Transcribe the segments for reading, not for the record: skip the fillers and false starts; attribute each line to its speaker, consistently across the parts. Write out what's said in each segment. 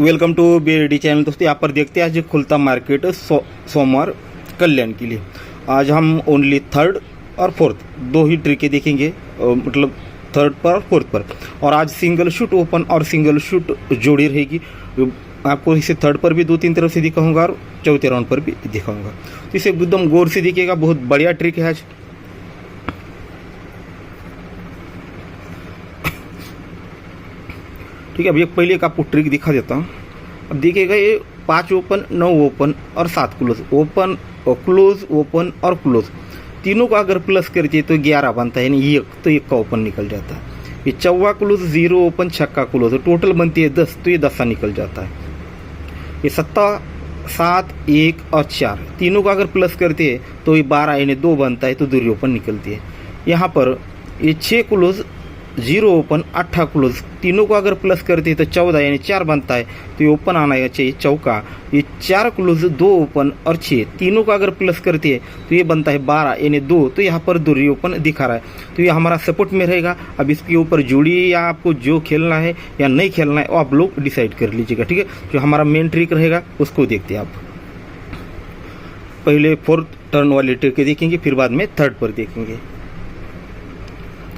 Speaker 1: Welcome to BRD channel. दोस्तों यहाँ पर देखते हैं आज खुलता मार्केट सोमवार कल्याण के लिए। आज हम ओनली थर्ड और फोर्थ दो ही ट्रिके देखेंगे, मतलब थर्ड पर और फोर्थ पर। और आज सिंगल शूट ओपन और सिंगल शूट जोड़ी रहेगी। आपको इसे थर्ड पर भी 2-3 तरफ से दिखाऊंगा और चौथे राउंड पर भी दिखाऊंगा, तो इसे एकदम गौर से देखिएगा। बहुत बढ़िया ट्रिक है आज। ठीक है, अब ये पहले एक आपको ट्रिक दिखा देता हूँ। अब देखिएगा, ये 5 ओपन, 9 ओपन और 7 क्लोज, ओपन और क्लोज, ओपन और क्लोज तीनों को अगर प्लस करते तो 11 बनता है, यानी एक तो एक का ओपन निकल जाता है। ये चौवा क्लोज, 0 ओपन, छक्का क्लोज, टोटल बनती है 10, तो ये 10 निकल जाता है। ये 7, 7, 1 और 4 तीनों को अगर प्लस करते हैं तो ये 12 यानी 2 बनता है, तो दूरी ओपन निकलती है। यहाँ पर ये 6 क्लोज, 0 ओपन, 8 क्लोज तीनों को अगर प्लस करते हैं तो 14 यानी 4 बनता है, तो ये ओपन आना चाहिए चौका। ये 4 क्लोज, 2 ओपन और 6 तीनों को अगर प्लस करते हैं तो ये बनता है 12 यानी 2, तो यहाँ पर दूरी ओपन दिखा रहा है, तो ये हमारा सपोर्ट में रहेगा। अब इसके ऊपर जोड़ी या आपको जो खेलना है या नहीं खेलना है वो आप लोग डिसाइड कर लीजिएगा। ठीक है, जो हमारा मेन ट्रिक रहेगा उसको देखते हैं। आप पहले फोर्थ टर्न वाली ट्रिक देखेंगे, फिर बाद में थर्ड पर देखेंगे।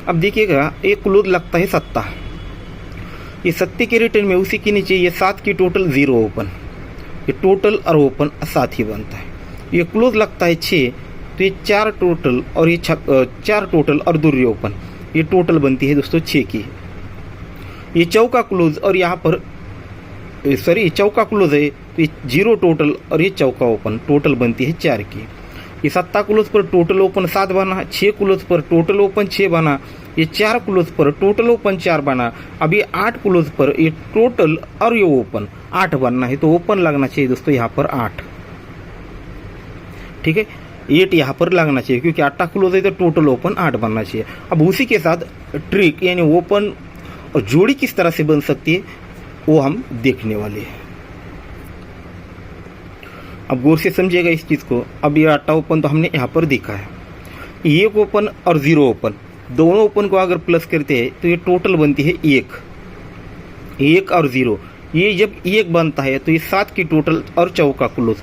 Speaker 1: अब देखिएगा, एक क्लोज लगता है 7, ये 7 के रिटर्न में उसी के नीचे ये 7 की टोटल, 0 ओपन, ये टोटल और ओपन 7 ही बनता है। ये क्लोज लगता है 6, तो ये 4 टोटल और ये 4 टोटल और दूरी ओपन, ये टोटल बनती है दोस्तों 6 की। ये चौका क्लोज और यहाँ पर सॉरी चौका क्लोज है, तो ये 0 टोटल और ये चौका ओपन, टोटल बनती है 4 की। ये 7 क्लोज पर टोटल ओपन 7 बना, 6 क्लोज पर टोटल ओपन 6 बना, ये 4 क्लोज पर टोटल ओपन 4 बना। अब ये 8 क्लोज पर ये टोटल और ये ओपन 8 बनना है, तो ओपन लगना चाहिए दोस्तों यहाँ पर 8। ठीक है, 8 यहाँ पर लगना चाहिए, क्योंकि 8 क्लोज है तो टोटल ओपन 8 बनना चाहिए। अब उसी के साथ ट्रिक यानी ओपन और जोड़ी किस तरह से बन सकती है वो हम देखने वाले हैं। अब गौर से समझिएगा इस चीज़ को। अब ये 8 ओपन तो हमने यहाँ पर देखा है, 1 ओपन और 0 ओपन दोनों ओपन को अगर प्लस करते हैं तो ये टोटल बनती है 1 और 0। ये जब 1 बनता है तो ये 7 की टोटल और चौका क्लोज,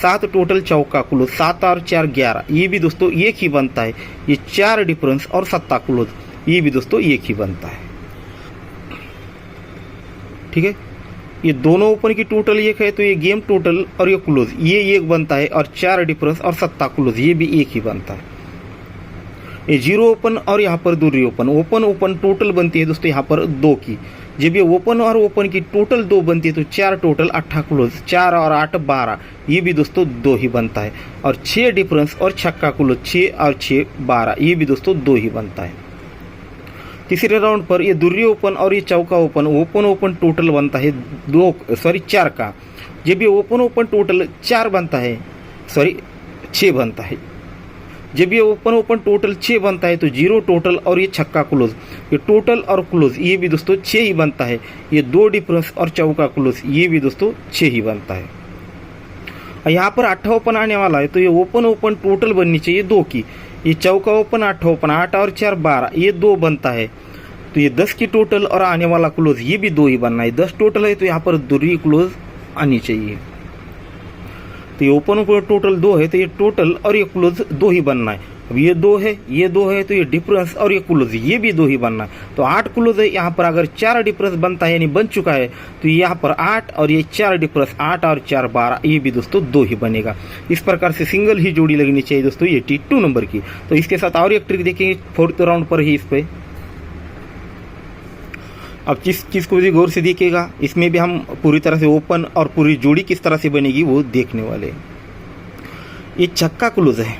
Speaker 1: 7 टोटल चौका क्लोज, 7 और 4 11, ये भी दोस्तों 1 ही बनता है। ये 4 डिफरेंस और 7 क्लोज, ये भी दोस्तों 1 ही बनता है। ठीक है, ये दोनों ओपन की टोटल 1 है, तो ये गेम टोटल और ये क्लोज ये 1 बनता है, और 4 डिफरेंस और 7 क्लोज, ये भी 1 ही बनता है। ये 0 ओपन और यहाँ पर दूरी ओपन, ओपन टोटल बनती है दोस्तों यहाँ पर 2 की। जब ये ओपन और ओपन की टोटल 2 बनती है तो 4 टोटल 8 क्लोज, 4 और 8 12, ये भी दोस्तों 2 ही बनता है। और 6 डिफरेंस और छक्का क्लोज, 6 और 6 12, ये भी दोस्तों 2 ही बनता है। तीसरे राउंड पर ये दूरी ओपन और ये चौका ओपन टोटल बनता है 4 का। जब ये ओपन टोटल 4 बनता है, 6 बनता है। जब ये ओपन टोटल 6 बनता है तो 0 टोटल और ये छक्का क्लोज, ये टोटल और क्लोज, ये भी दोस्तों 6 ही बनता है। ये 2 डिफरेंस और चौका क्लोज, ये भी दोस्तों 6 ही बनता है। यहाँ पर 8 ओपन आने वाला है, तो ये ओपन टोटल बननी चाहिए 2 की। ये चौका ओपन, 8 ओपन, 8 और 4 12, ये 2 बनता है, तो ये 10 की टोटल और आने वाला क्लोज, ये भी 2 ही बनना है। 10 टोटल है तो यहाँ पर दूरी क्लोज आनी चाहिए। तो ये ओपन टोटल 2 है, तो ये टोटल और ये क्लोज 2 ही बनना है। अब ये 2 है, ये 2 है, तो ये डिफरेंस और ये क्लोज, ये भी 2 ही बनना है। तो 8 क्लोज है, यहाँ पर अगर 4 डिफरेंस बनता है यानी बन चुका है, तो यहाँ पर 8 और ये 4 डिफरेंस, 8 और 4 12, ये भी दोस्तों 2 ही बनेगा। इस प्रकार से सिंगल ही जोड़ी लगनी चाहिए दोस्तों 82 नंबर की। तो इसके साथ और एक ट्रिक देखेंगे फोर्थ राउंड पर ही इस पे। अब जिस चीज़ को भी गौर से देखिएगा, इसमें भी हम पूरी तरह से ओपन और पूरी जोड़ी किस तरह से बनेगी वो देखने वाले। ये छक्का क्लोज है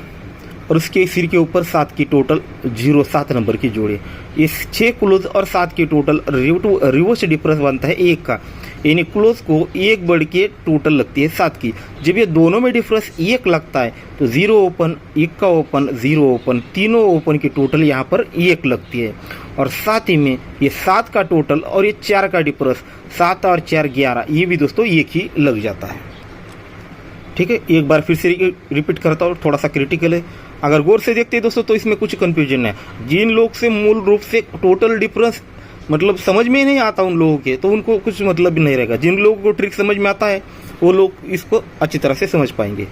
Speaker 1: और उसके सिर के ऊपर 7 की टोटल, 0 7 नंबर की जोड़ी। ये 6 क्लोज और 7 की टोटल, रिवर्स डिफरेंस बनता है 1 का, यानी क्लोज को 1 बढ़ के टोटल लगती है 7 की। जब ये दोनों में डिफरेंस 1 लगता है तो 0 ओपन, 1 का ओपन, 0 ओपन, तीनों ओपन की टोटल यहाँ पर 1 लगती है। और साथ ही में ये 7 का टोटल और ये 4 का डिफरेंस, 7 और 4 11, ये भी दोस्तों 1 ही लग जाता है। ठीक है, एक बार फिर से रिपीट करता हूँ, थोड़ा सा क्रिटिकल है। अगर गौर से देखते हैं दोस्तों तो इसमें कुछ कंफ्यूजन है। जिन लोग से मूल रूप से टोटल डिफरेंस मतलब समझ में नहीं आता उन लोगों के, तो उनको कुछ मतलब भी नहीं रहेगा। जिन लोगों को ट्रिक समझ में आता है वो लोग इसको अच्छी तरह से समझ पाएंगे।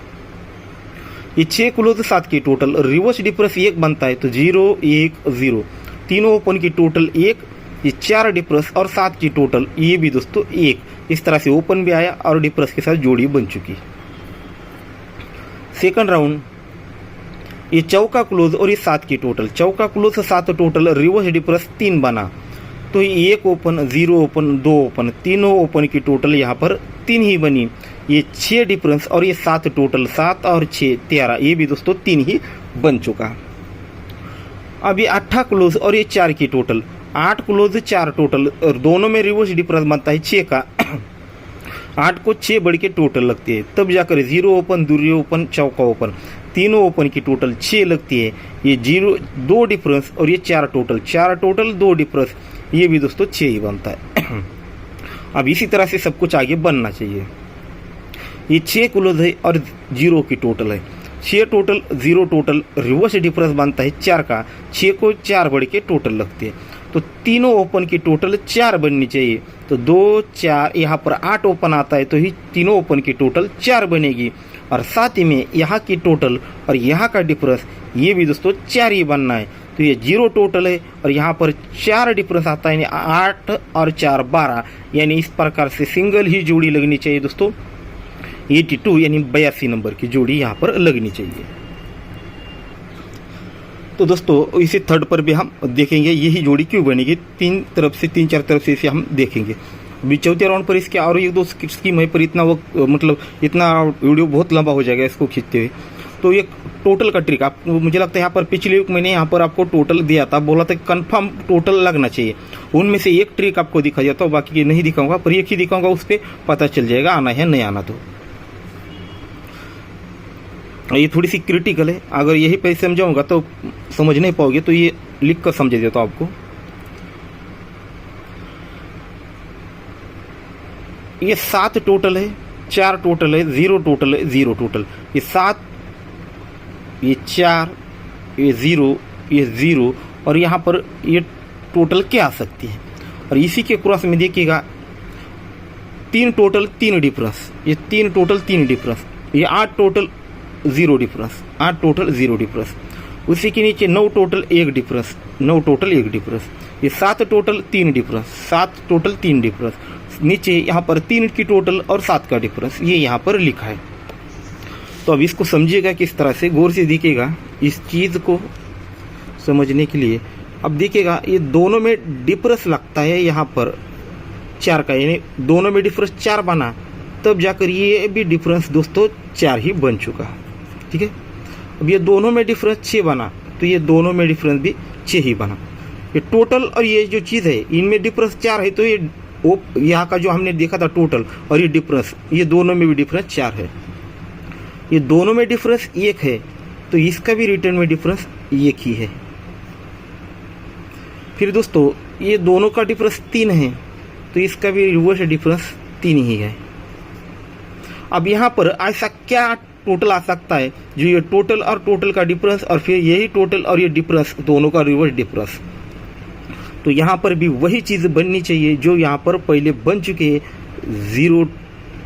Speaker 1: ये 6 क्लोज 7 की टोटल, रिवर्स डिफरेंस 1 बनता है तो 0 1 0, तीनों ओपन की टोटल 1, ये 4 डिफरेंस और 7 की टोटल ये भी दोस्तों 1। इस तरह से ओपन भी आया और डिफरेंस के साथ जोड़ी बन चुकी। सेकंड राउंड, ये चौका क्लोज और ये 7 की टोटल, चौका क्लोज 7 टोटल, रिवर्स डिफरेंस 3 बना तो ये 1 ओपन 0 ओपन 2 ओपन, तीनों ओपन की टोटल यहाँ पर 3 ही बनी। ये 6 डिफरेंस और ये 7 टोटल, 7 और 6 13, ये भी दोस्तों 3 ही बन चुका। अब ये 8 क्लोज और ये 4 की टोटल, 8 क्लोज 4 टोटल, और दोनों में रिवर्स डिफरेंस बनता है 6 का। 8 को 6 बढ़ के टोटल लगती है, तब जाकर 0 ओपन 2 ओपन चौका ओपन, तीनों ओपन की टोटल 6 लगती है। ये 0 2 डिफरेंस और ये 4 टोटल, 4 टोटल 2 डिफरेंस, ये भी दोस्तों 6 ही बनता है। अब इसी तरह से सब कुछ आगे बनना चाहिए। ये 6 क्लोज है और 0 की टोटल है, 6 टोटल 0 टोटल, रिवर्स डिफरेंस बनता है 4 का, 6 को 4 बढ़ के टोटल लगती है, तो तीनों ओपन की टोटल 4 बननी चाहिए। तो 2 4, यहाँ पर 8 ओपन आता है तो ही तीनों ओपन की टोटल 4 बनेगी, और साथ ही में यहाँ की टोटल और यहाँ का डिफरेंस ये भी दोस्तों 4 ही बनना है। तो ये 0 टोटल है और यहाँ पर 4 डिफरेंस आता है, यानी 8 और 4 12, यानी इस प्रकार से सिंगल ही जोड़ी लगनी चाहिए दोस्तों। 82 यानी 82 नंबर की जोड़ी यहाँ पर लगनी चाहिए। तो दोस्तों इसी थर्ड पर भी हम देखेंगे यही जोड़ी क्यों बनेगी, 3 4 तरफ से इसे हम देखेंगे। अभी चौथे राउंड पर इसके और 1-2 स्कीम है, पर इतना वक्त मतलब इतना वीडियो बहुत लंबा हो जाएगा इसको खींचते हुए। तो ये टोटल का ट्रिक आप, मुझे लगता है यहाँ पर पिछले वीक मैंने यहाँ पर आपको टोटल दिया था, बोला था कंफर्म टोटल लगना चाहिए। उनमें से एक ट्रिक आपको दिखा जाता है, बाकी नहीं दिखाऊंगा, पर एक ही दिखाऊंगा, उस पर पता चल जाएगा आना है नहीं आना। तो ये थोड़ी सी क्रिटिकल है, अगर यही पे समझाऊंगा तो समझ नहीं पाओगे, तो ये लिख कर समझा देता हूँ आपको। ये 7 टोटल है, 4 टोटल है, 0 टोटल है, 0 टोटल, ये 7, ये 4, ये 0, ये 0, और यहाँ पर ये टोटल क्या आ सकती है। और इसी के क्रॉस में देखिएगा 3 टोटल 3 डिफरेंस, ये 3 टोटल 3 डिफरेंस, ये 8 टोटल 0 डिफरेंस, 8 टोटल 0 डिफरेंस, उसी के नीचे 9 टोटल 1 डिफरेंस, 9 टोटल 1 डिफरेंस, ये 7 टोटल 3 डिफरेंस, 7 टोटल 3 डिफरेंस, नीचे यहाँ पर 3 की टोटल और 7 का डिफरेंस, ये यहाँ पर लिखा है। तो अब इसको समझिएगा किस तरह से, गौर से देखिएगा इस चीज़ को समझने के लिए। अब देखिएगा ये दोनों में डिफरेंस लगता है यहाँ पर 4 का, यानी दोनों में डिफरेंस 4 बना, तब जाकर ये भी डिफरेंस दोस्तों 4 ही बन चुका, ठीक है। अब ये दोनों में डिफरेंस 6 बना, तो ये दोनों में डिफरेंस भी 6 ही बना। ये टोटल और ये जो चीज़ है इनमें डिफरेंस 4 है, तो ये यहाँ का जो हमने देखा था टोटल और ये डिफरेंस, ये दोनों में भी डिफरेंस 4 है। ये दोनों में डिफरेंस 1 है, तो इसका भी रिटर्न में डिफरेंस 1 ही है। फिर दोस्तों ये दोनों का डिफरेंस 3 है, तो इसका भी रिवर्स डिफरेंस 3 ही है। अब यहाँ पर ऐसा क्या टोटल आ सकता है जो ये टोटल और टोटल का डिफरेंस, और फिर यही टोटल और ये डिफरेंस दोनों का रिवर्स डिफरेंस। तो यहाँ पर भी वही चीज़ बननी चाहिए जो यहाँ पर पहले बन चुके हैं, 0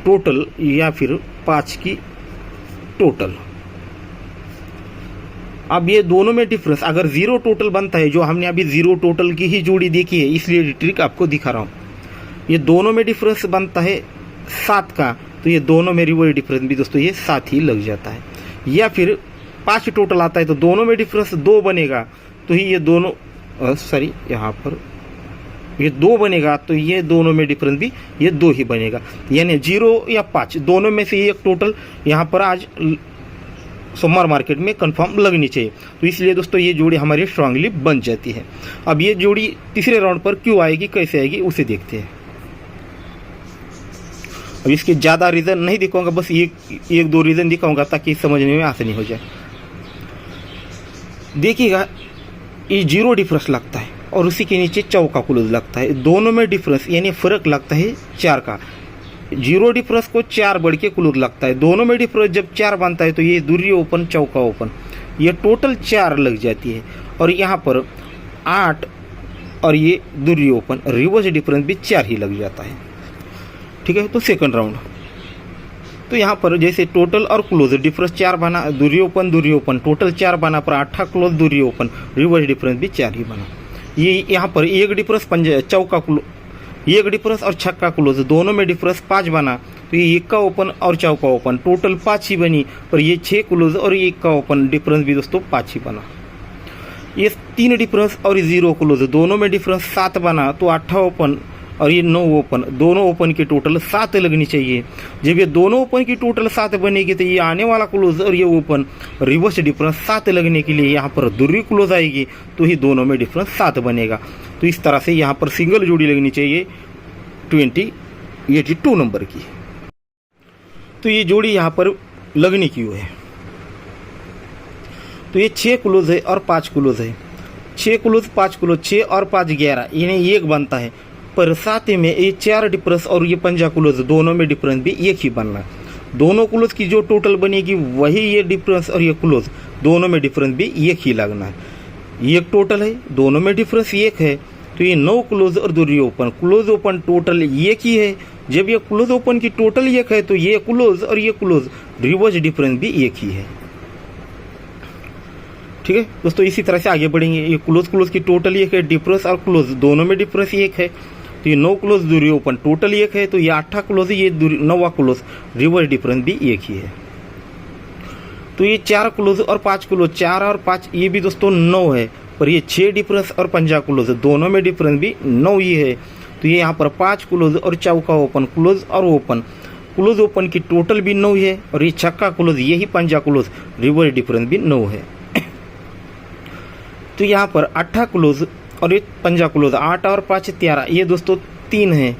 Speaker 1: टोटल या फिर 5 की टोटल। अब ये दोनों में डिफरेंस अगर 0 टोटल बनता है, जो हमने अभी 0 टोटल की ही जोड़ी देखी है, इसलिए ट्रिक आपको दिखा रहा हूँ। ये दोनों में डिफरेंस बनता है 7 का, तो ये दोनों में रिवर्स डिफरेंस भी दोस्तों ये 7 ही लग जाता है। या फिर 5 टोटल आता है तो दोनों में डिफरेंस 2 बनेगा, तो ही ये दोनों यहाँ पर ये 2 बनेगा, तो ये दोनों में डिफरेंस भी ये 2 ही बनेगा, यानी 0 या 5 दोनों में से एक टोटल यहाँ पर आज सोमवार मार्केट में कंफर्म लगनी चाहिए। तो इसलिए दोस्तों ये जोड़ी हमारी स्ट्रांगली बन जाती है। अब ये जोड़ी तीसरे राउंड पर क्यों आएगी, कैसे आएगी, उसे देखते हैं। अब इसके ज़्यादा रीज़न नहीं दिखाऊंगा, बस एक 2 रीज़न दिखाऊंगा ताकि समझने में आसानी हो जाए। देखिएगा ये 0 डिफरेंस लगता है और उसी के नीचे चौका क्लोज लगता है, दोनों में डिफरेंस यानी फ़र्क लगता है 4 का। 0 डिफरेंस को 4 बढ़ के क्लोज लगता है, दोनों में डिफरेंस जब 4 बनता है तो ये दूरी ओपन चौका ओपन, ये टोटल 4 लग जाती है। और यहाँ पर 8 और ये दूरी ओपन, रिवर्स डिफरेंस भी 4 ही लग जाता है। ठीक है, तो सेकंड राउंड। तो यहाँ पर जैसे टोटल और क्लोज डिफरेंस 4 बना, दूरी ओपन टोटल 4 बना, पर 8 क्लोज दूरी ओपन, रिवर्स डिफरेंस भी 4 ही बना। ये यहाँ पर एक डिफरेंस एक डिफरेंस और छक्का क्लोज दोनों में डिफरेंस 5 बना, तो ये एक्का ओपन और चौका ओपन टोटल 5 ही बनी, पर ये 6 क्लोज और ये एक्का ओपन डिफरेंस भी दोस्तों 5 ही बना। ये 3 डिफरेंस और 0 क्लोज दोनों में डिफरेंस 7 बना, तो 8 ओपन और ये 9 ओपन, दोनों ओपन की टोटल 7 लगनी चाहिए। जब ये दोनों ओपन की टोटल 7 बनेगी तो ये आने वाला क्लोज और ये ओपन रिवर्स डिफरेंस 7 लगने के लिए यहाँ पर दूरी क्लोज आएगी, तो ही दोनों में डिफरेंस 7 बनेगा। तो इस तरह से यहाँ पर सिंगल जोड़ी लगनी चाहिए 82 नंबर की। तो ये जोड़ी यहाँ पर लगनी क्यों है? तो ये 6 क्लोज है और 5 क्लोज है, 6 क्लोज 5 क्लोज, 6 और 5 11, इन्हें 1 बनता है, पर साथ में ये 4 डिफरेंस और ये 5 क्लोज दोनों में डिफरेंस भी 1 ही बनना। दोनों क्लोज की जो टोटल बनेगी वही ये डिफरेंस और ये क्लोज दोनों में डिफरेंस भी 1 ही लगना है। ये टोटल है, दोनों में डिफरेंस 1 है, तो ये 9 क्लोज और दूरी ओपन, क्लोज ओपन टोटल 1 ही है। जब ये क्लोज ओपन की टोटल 1 है तो ये क्लोज और ये क्लोज रिवर्स डिफरेंस भी 1 ही है। ठीक है दोस्तों, इसी तरह से आगे बढ़ेंगे। ये क्लोज की टोटल 1 है, डिफरेंस और क्लोज दोनों में डिफरेंस 1 है, तो ये 9 क्लोज दूरी ओपन टोटल 1 है, तो ये 8 क्लोज, ये 9वां क्लोज रिवर्स डिफरेंस भी 1 ही है। तो ये 4 क्लोज और 5 क्लोज, 4 और 5 ये भी दोस्तों 9 है, पर ये 6 डिफरेंस और 5 क्लोज दोनों में डिफरेंस भी 9 ही है, तो ये यहाँ पर 5 क्लोज और चौका ओपन, क्लोज और ओपन, क्लोज ओपन की टोटल भी 9 है, और ये छक्का क्लोज यही 5 क्लोज रिवर्स डिफरेंस भी 9 है। तो यहाँ पर 8 क्लोज और ये 5 क्लोज, 8 और 5 13, ये दोस्तों 3 है,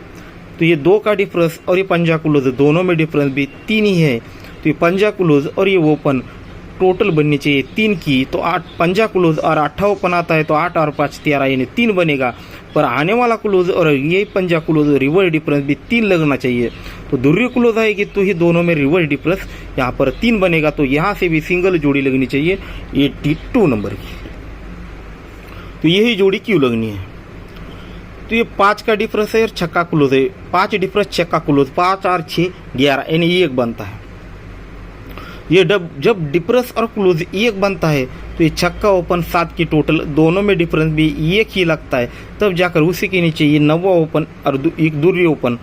Speaker 1: तो ये 2 का डिफरेंस और ये 5 क्लोज दोनों में डिफरेंस भी 3 ही है, तो ये 5 क्लोज और ये ओपन टोटल बननी चाहिए 3 की, तो 5 क्लोज और 8 ओपन आता है, तो 8 और 5 13 यानी 3 बनेगा, पर आने वाला क्लोज और ये 5 क्लोज रिवर्स डिफरेंस भी 3 लगना चाहिए, तो दूरी क्लोज आएगी तो ही दोनों में रिवर्स डिफरेंस यहाँ पर 3 बनेगा। तो यहाँ से भी सिंगल जोड़ी लगनी चाहिए 82 नंबर की। तो यही जोड़ी क्यों लगनी है? तो ये 5 का डिफरेंस है और छक्का क्लोज है, 5 डिफरेंस छक्का क्लोज, 5 और 6 11 यानी 1 बनता है। ये जब डिफरेंस और क्लोज 1 बनता है तो ये छक्का ओपन 7 की टोटल दोनों में डिफरेंस भी 1 ही लगता है, तब जाकर उसी के नीचे ये 9वां ओपन और एक दूरी ओपन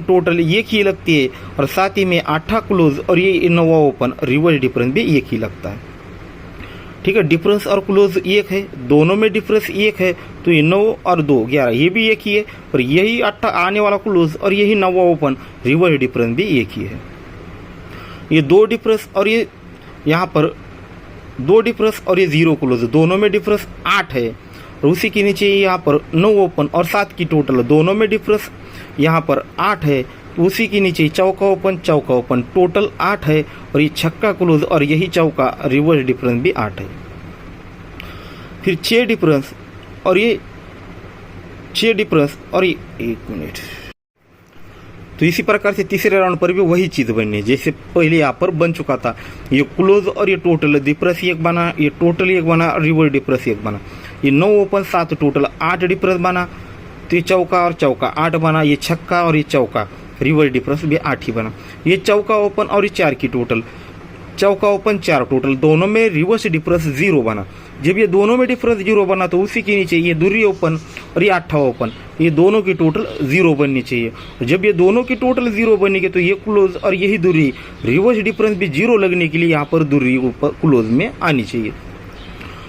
Speaker 1: टोटल 1 ही लगती है, और साथ ही में 8 क्लोज और ये 9वां ओपन रिवर्स डिफरेंस भी 1 ही लगता है। ठीक है, डिफरेंस और क्लोज 1 है, दोनों में डिफरेंस 1 है, तो ये 9 और 2 11 ये भी 1 ही है, पर यही 8 आने वाला क्लोज और यही 9वां ओपन रिवर्स डिफरेंस भी 1 ही है। ये 2 डिफरेंस और ये यहाँ पर 2 डिफरेंस और ये 0 क्लोज दोनों में डिफरेंस 8 है, और उसी के नीचे यहाँ पर 9 ओपन और 7 की टोटल दोनों में डिफरेंस यहाँ पर 8 है, तो उसी के नीचे चौका ओपन टोटल 8 है, और ये छक्का क्लोज और यही चौका रिवर्स डिफरेंस भी 8 है। फिर 6 डिफरेंस और ये 1 मिनट। तो इसी प्रकार से तीसरे राउंड पर भी वही चीज़ बननी है जैसे पहले यहाँ पर बन चुका था। ये क्लोज और ये टोटल डिफरेंस 1 बना, ये टोटल 1 बना, रिवर्स डिफरेंस 1 बना, ये 9 ओपन 7 टोटल 8 डिफरेंस बना, तो ये चौका और चौका 8 बना, ये छक्का और ये चौका रिवर्स डिफरेंस भी 8 ही बना। ये चौका ओपन और ये 4 की टोटल, चौका ओपन 4 टोटल दोनों में रिवर्स डिफरेंस 0 बना। जब ये दोनों में डिफरेंस 0 बना तो उसी के नीचे ये दूरी ओपन और ये 8 ओपन, ये दोनों की टोटल 0 बननी चाहिए। और जब ये दोनों की टोटल 0 बनेगी तो ये क्लोज और यही दूरी रिवर्स डिफरेंस भी 0 लगने के लिए यहाँ पर दूरी ऊपर क्लोज में आनी चाहिए।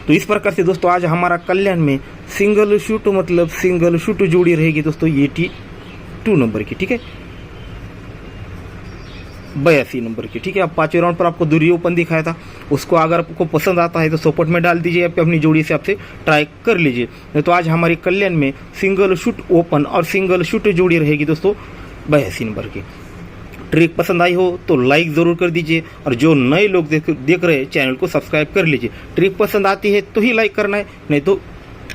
Speaker 1: तो इस प्रकार से दोस्तों आज हमारा कल्याण में सिंगल शूट जोड़ी रहेगी दोस्तों 82 नंबर की, ठीक है, 82 नंबर की, ठीक है। अब 5वें राउंड पर आपको दूरी ओपन दिखाया था, उसको अगर आपको पसंद आता है तो सपोर्ट में डाल दीजिए, अपनी जोड़ी से आपसे ट्राई कर लीजिए। तो आज हमारी कल्याण में सिंगल शूट ओपन और सिंगल शूट जोड़ी रहेगी दोस्तों 82 नंबर की। ट्रिक पसंद आई हो तो लाइक ज़रूर कर दीजिए, और जो नए लोग देख रहे हैं चैनल को सब्सक्राइब कर लीजिए। ट्रिक पसंद आती है तो ही लाइक करना है, नहीं तो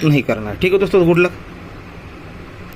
Speaker 1: नहीं करना है, ठीक है दोस्तों। Good luck.